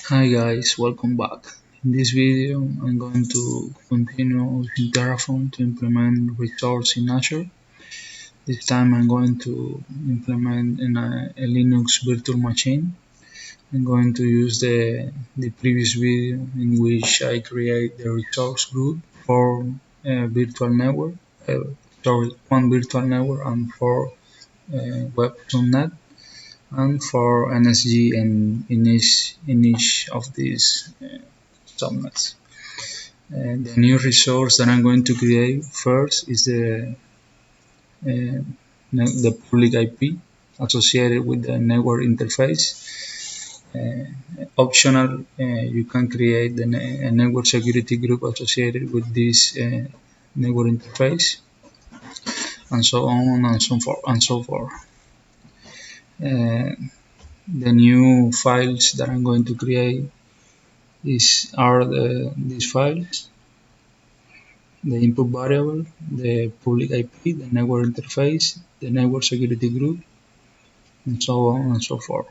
Hi guys, welcome back. In this video, I'm going to continue using Terraform to implement resource in Azure. This time I'm going to implement in a Linux virtual machine. I'm going to use the previous video in which I create the resource group for a virtual network, one virtual network and for web subnet and for NSG and in each of these subnets. The new resource that I'm going to create first is uh, the public IP associated with the network interface. Optional, you can create a network security group associated with this network interface, and so on and so forth. Uh, the new files that I'm going to create are these files: the input variable, the public IP, the network interface, the network security group, and so on and so forth.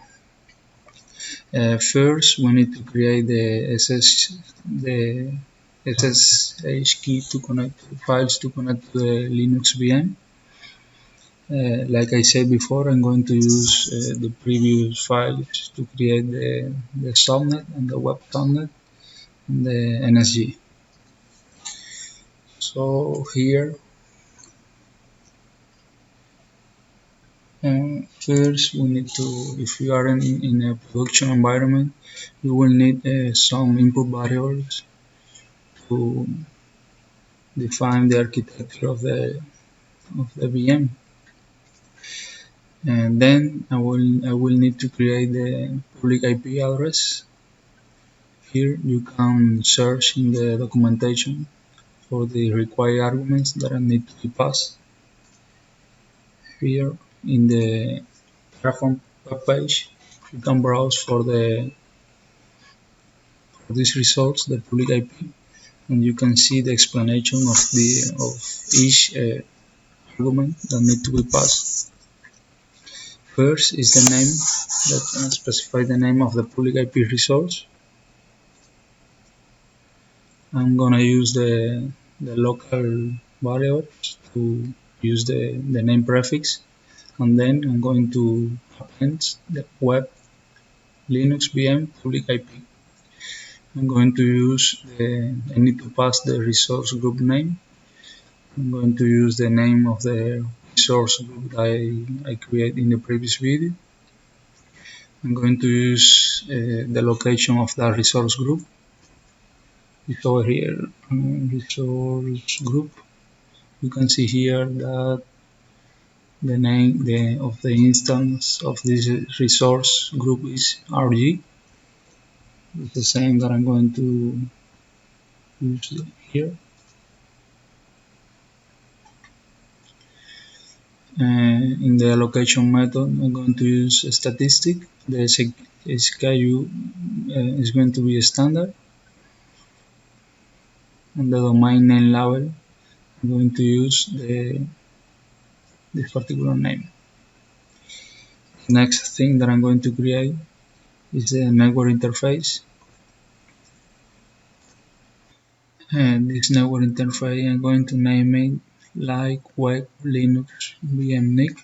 First, we need to create the SSH key to connect files to connect to the Linux VM. Like I said before, I'm going to use the previous files to create the subnet and the web subnet and the NSG. So here, first we need to, if you are in a production environment, you will need some input variables to define the architecture of the VM. And then I will need to create the public IP address. Here you can search in the documentation for the required arguments that need to be passed. Here in the Terraform web page, you can browse for these results, the public IP, and you can see the explanation of each argument that need to be passed. First is the name that specifies the name of the public IP resource. I'm gonna use the local variables to use the name prefix, and then I'm going to append the web Linux VM public IP. I'm going to use I need to pass the resource group name. I'm going to use the name of the resource group that I created in the previous video. I'm going to use the location of that resource group. It's over here, resource group. You can see here that the name of the instance of this resource group is RG. It's the same that I'm going to use here. In the allocation method, I'm going to use a statistic. The SKU is going to be a standard, and the domain name label, I'm going to use this particular name. Next thing that I'm going to create is the network interface. And this network interface, I'm going to name it like Web Linux VM NIC,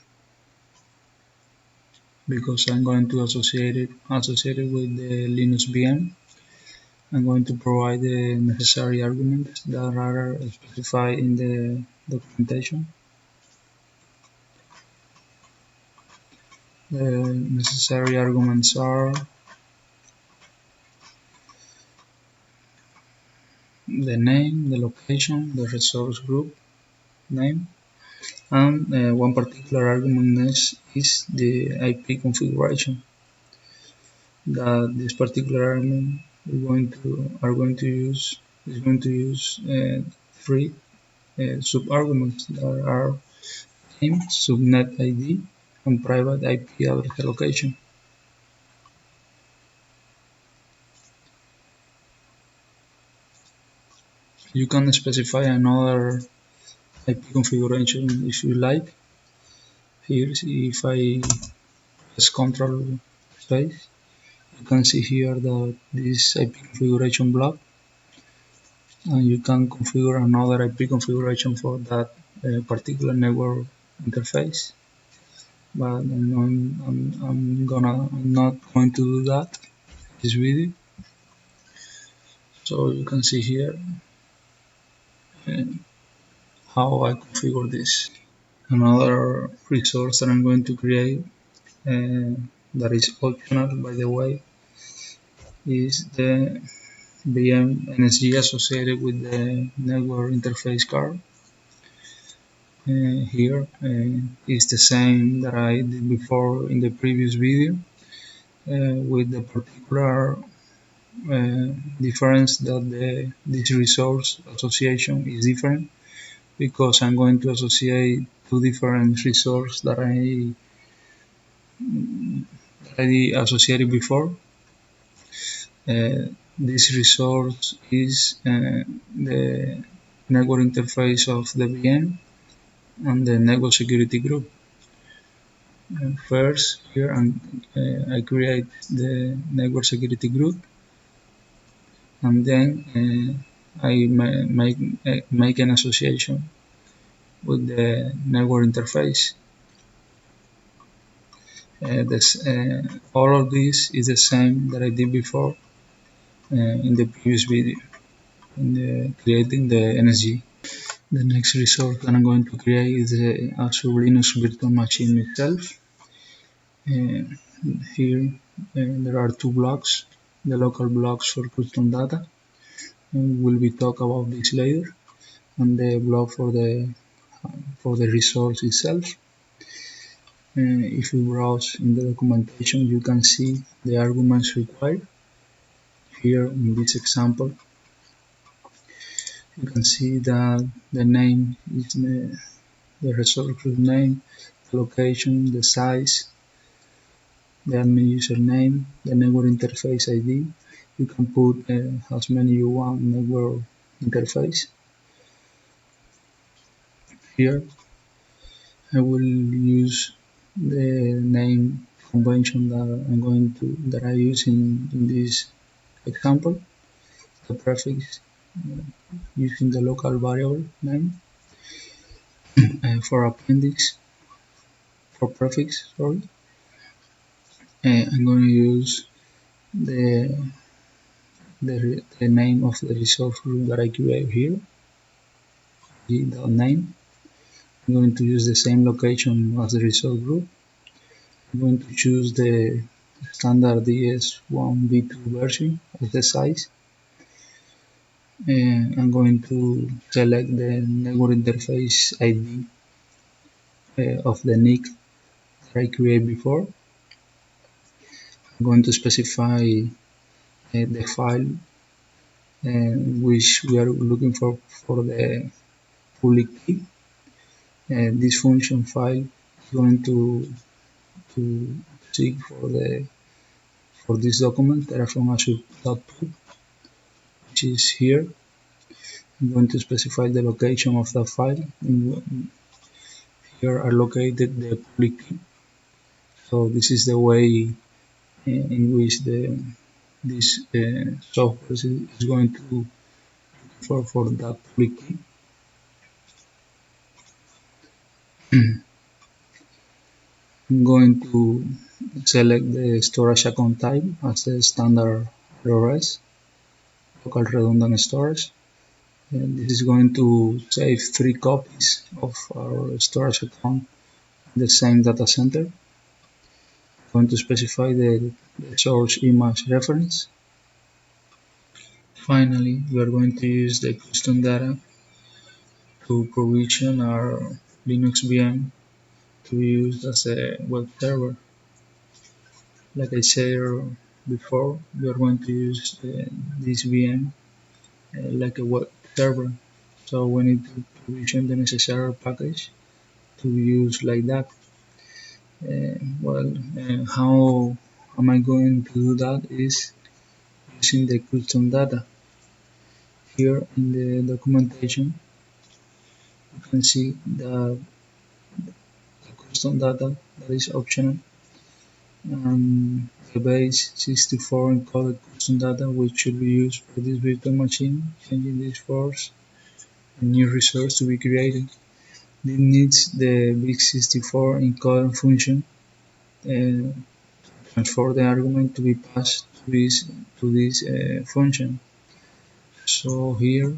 because I'm going to associate it with the Linux VM. I'm going to provide the necessary arguments that are specified in the documentation. The necessary arguments are the name, the location, the resource group name, and one particular argument is the IP configuration. That this particular argument is going to use three sub-arguments that are name, subnet ID, and private IP address allocation. You can specify another IP configuration if you like. Here, if I press Control space, You can see here that this IP configuration block, and you can configure another IP configuration for that particular network interface. But I'm not going to do that in this video. So you can see here uh, how I configure this. Another resource that I'm going to create, that is optional by the way, is the VM NSG associated with the network interface card. Here is the same that I did before in the previous video, with the particular difference that this resource association is different, because I'm going to associate two different resources that I associated before. This resource is the network interface of the VM and the network security group. First, here I create the network security group, and then I make an association with the network interface. All of this is the same that I did before in the previous video, in creating the NSG. The next resource that I'm going to create is the Azure Linux virtual machine itself. Uh, Here there are two blocks, the local blocks for custom data, and we'll be talk about this later, and the block for the resource itself. If you browse in the documentation, you can see the arguments required. Here in this example, you can see that the name is the resource group name, the location, the size, the admin username, the network interface ID. You can put as many you want network interface. Here I will use the name convention that I use in this example, the prefix using the local variable name, for appendix, for prefix, sorry. I'm going to use the, the name of the resource group that I create here, the name. I'm going to use the same location as the resource group. I'm going to choose the standard DS1v2 version of the size. I'm going to select the network interface ID of the NIC that I created before. I'm going to specify the file which we are looking for the public key. This function file is going to seek for this document Terraform Azure.pub, which is here. I'm going to specify the location of the file. Here are located the public key. So this is the way in which this software is going to for that public key. I'm going to select the storage account type as the standard ROS, local redundant storage. And this is going to save 3 copies of our storage account in the same data center. I'm going to specify the source image reference. Finally, we are going to use the custom data to provision our Linux VM to be used as a web server. Like I said before, we are going to use this VM like a web server. So we need to provision the necessary package to use like that. How am I going to do that is using the custom data. Here in the documentation, you can see that the custom data that is optional, and the base 64 encoded custom data which should be used for this virtual machine, changing this force a new resource to be created. This needs the big64 encoder function uh, transfer the argument to be passed to this function. So here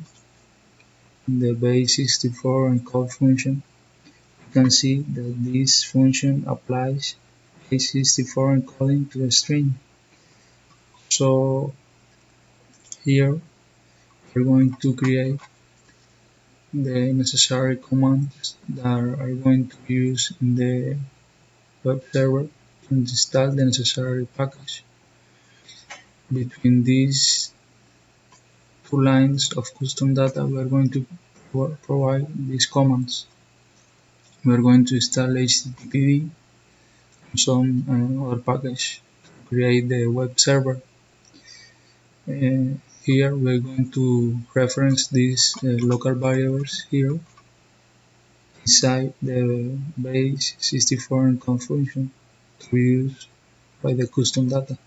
in the base64 encode function, you can see that this function applies base64 encoding to a string. So here we're going to create the necessary commands that are going to be used in the web server to install the necessary package. Between these two lines of custom data, we are going to provide these commands. We are going to install HTTPD and some other package to create the web server. Here we are going to reference these local variables here inside the base 64 encode function to be used by the custom data.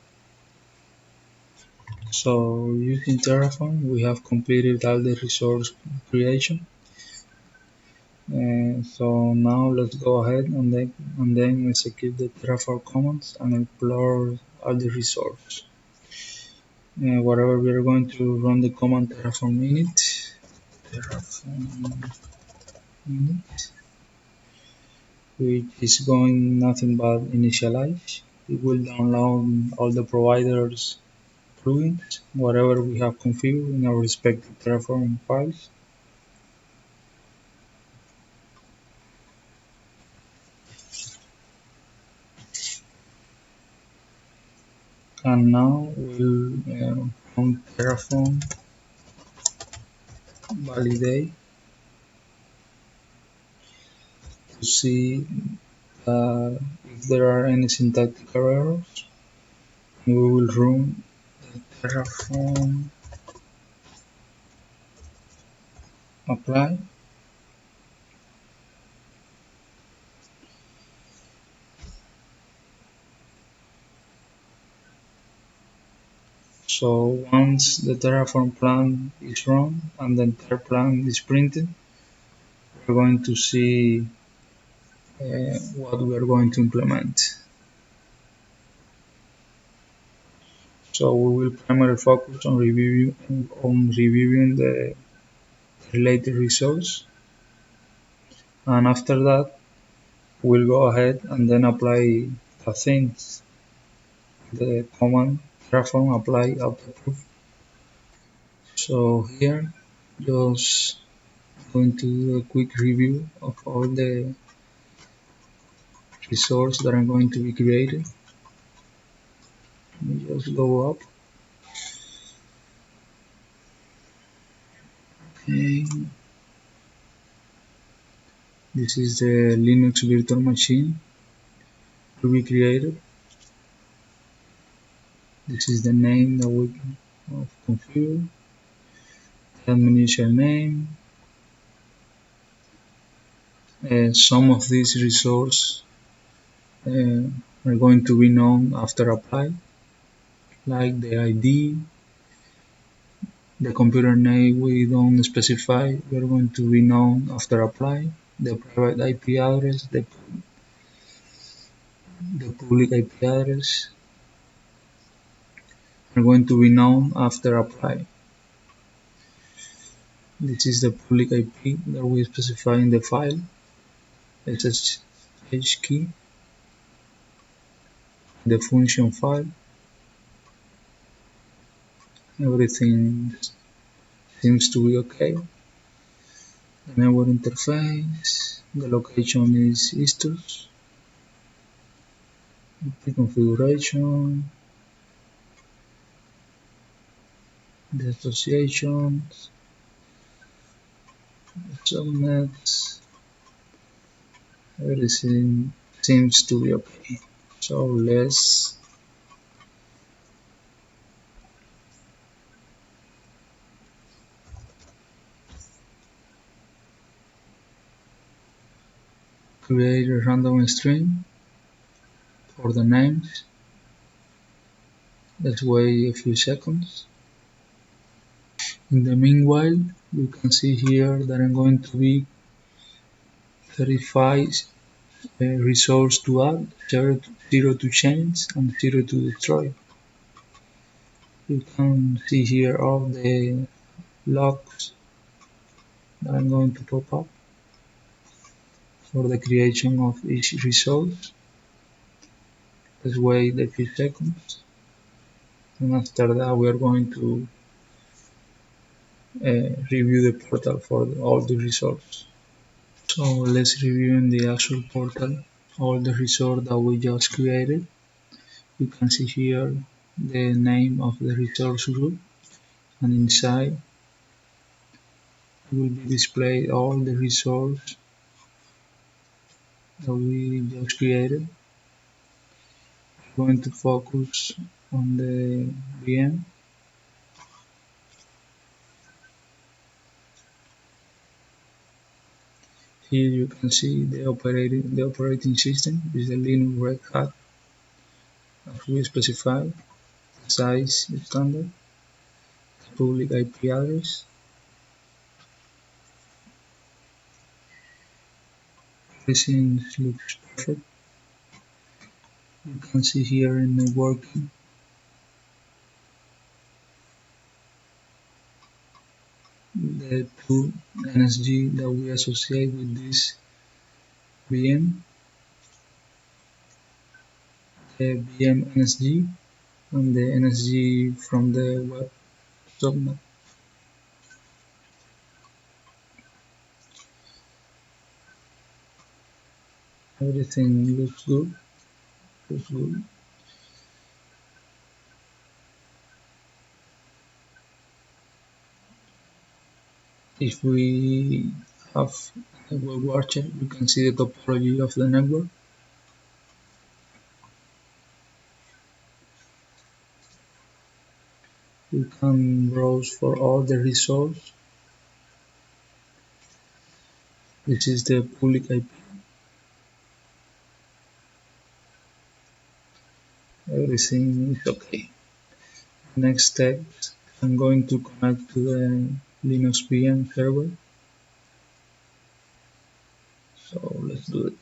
So using Terraform, we have completed all the resource creation. So now let's go ahead and then execute the Terraform commands and explore all the resources. Whatever we are going to run the command Terraform init, which is going nothing but initialize. It will download all the providers plugins, whatever we have configured in our respective Terraform files. And now we'll run Terraform validate to see if there are any syntactic errors. We will run Terraform apply. So once the Terraform plan is run and the entire plan is printed, we're going to see what we are going to implement. So we will primarily focus on reviewing the related results, and after that we'll go ahead and then apply the things, the command Terraform apply autoproof. So here just going to do a quick review of all the resources that are going to be created. Let me just go up. Okay. This is the Linux virtual machine to be created. This is the name that we have configured. Admin username. Some of these resources are going to be known after apply, like the ID, the computer name we don't specify, we're going to be known after apply, the private IP address, the public IP address are going to be known after apply. This is the public IP that we specify in the file, SSH key, the function file. Everything seems to be okay. The network interface, the location is Istus, the configuration, the associations, the subnets, everything seems to be okay. So let's create a random string for the names. Let's wait a few seconds. In the meanwhile, you can see here that I'm going to be 35 resource to add, 0 to change, and 0 to destroy. You can see here all the logs that I'm going to pop up for the creation of each resource. Let's wait a few seconds, and after that we are going to review the portal for all the resources. So let's review in the Azure portal all the resources that we just created. You can see here the name of the resource group, and inside will be displayed all the resources that we just created. We're going to focus on the VM. Here you can see the operating system is the Linux Red Hat as we specified, the size standard, the public IP address. Everything looks perfect. You can see here in the working the two NSG that we associate with this VM, the VM NSG and the NSG from the web subnet. Everything looks good. Looks good. If we have a web watcher, you can see the topology of the network. You can browse for all the resources. This is the public IP. Everything is okay. Next step, I'm going to connect to the Linux VM server. So let's do it.